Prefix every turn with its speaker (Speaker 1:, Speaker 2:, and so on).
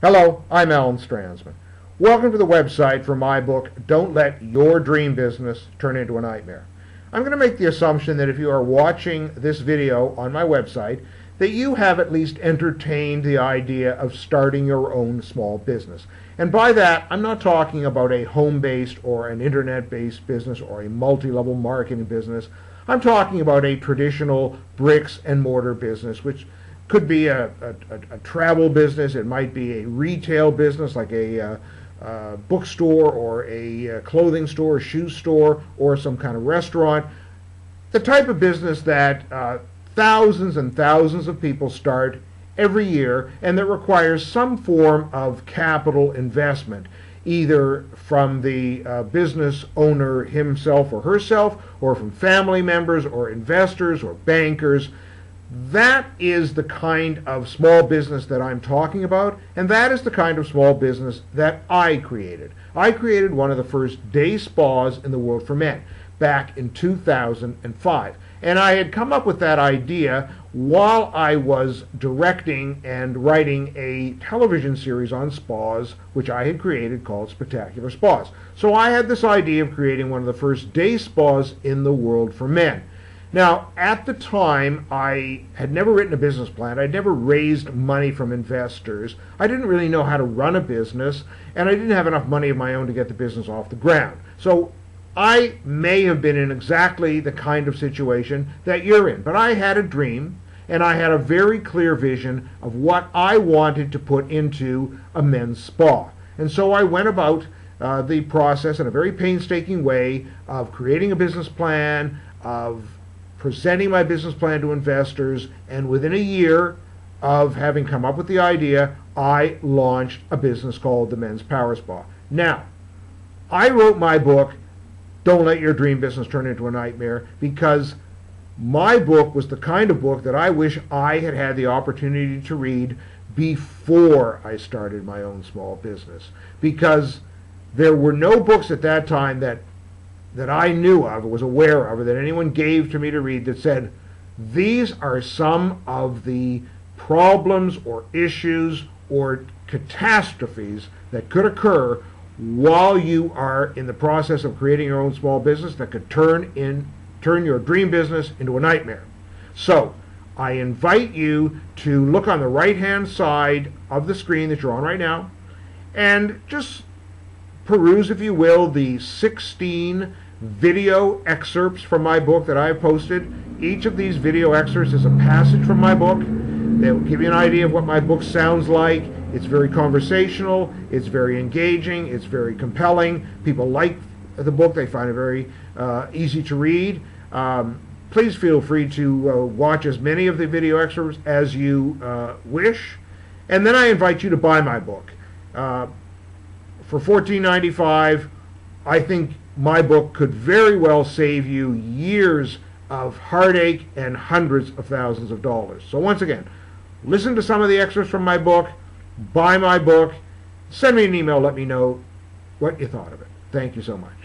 Speaker 1: Hello, I'm Alan Strandsman. Welcome to the website for my book, Don't Let Your Dream Business Turn Into a Nightmare. I'm going to make the assumption that if you are watching this video on my website, that you have at least entertained the idea of starting your own small business. And by that, I'm not talking about a home-based or an internet-based business or a multi-level marketing business. I'm talking about a traditional bricks and mortar business, which could be a travel business. It might be a retail business like a bookstore or a clothing store, shoe store, or some kind of restaurant. The type of business that thousands and thousands of people start every year and that requires some form of capital investment, either from the business owner himself or herself, or from family members or investors or bankers. That is the kind of small business that I'm talking about, and that is the kind of small business that I created. I created one of the first day spas in the world for men back in 2005. And I had come up with that idea while I was directing and writing a television series on spas, which I had created called Spectacular Spas. So I had this idea of creating one of the first day spas in the world for men. Now, at the time, I had never written a business plan. I'd never raised money from investors. I didn't really know how to run a business, and I didn't have enough money of my own to get the business off the ground. So I may have been in exactly the kind of situation that you're in, but I had a dream, and I had a very clear vision of what I wanted to put into a men's spa. And so I went about the process in a very painstaking way of creating a business plan, of presenting my business plan to investors, and within a year of having come up with the idea, I launched a business called the Men's Power Spa. Now, I wrote my book, Don't Let Your Dream Business Turn Into a Nightmare, because my book was the kind of book that I wish I had had the opportunity to read before I started my own small business. Because there were no books at that time that I knew of, or was aware of, or that anyone gave to me to read that said, these are some of the problems or issues or catastrophes that could occur while you are in the process of creating your own small business that could turn your dream business into a nightmare. So I invite you to look on the right-hand side of the screen that you're on right now and just peruse, if you will, the 16 video excerpts from my book that I have posted. Each of these video excerpts is a passage from my book. They will give you an idea of what my book sounds like. It's very conversational, it's very engaging, it's very compelling. People like the book, they find it very easy to read. Please feel free to watch as many of the video excerpts as you wish. And then I invite you to buy my book. For $14.95, I think my book could very well save you years of heartache and hundreds of thousands of dollars. So once again, listen to some of the excerpts from my book, buy my book, send me an email, let me know what you thought of it. Thank you so much.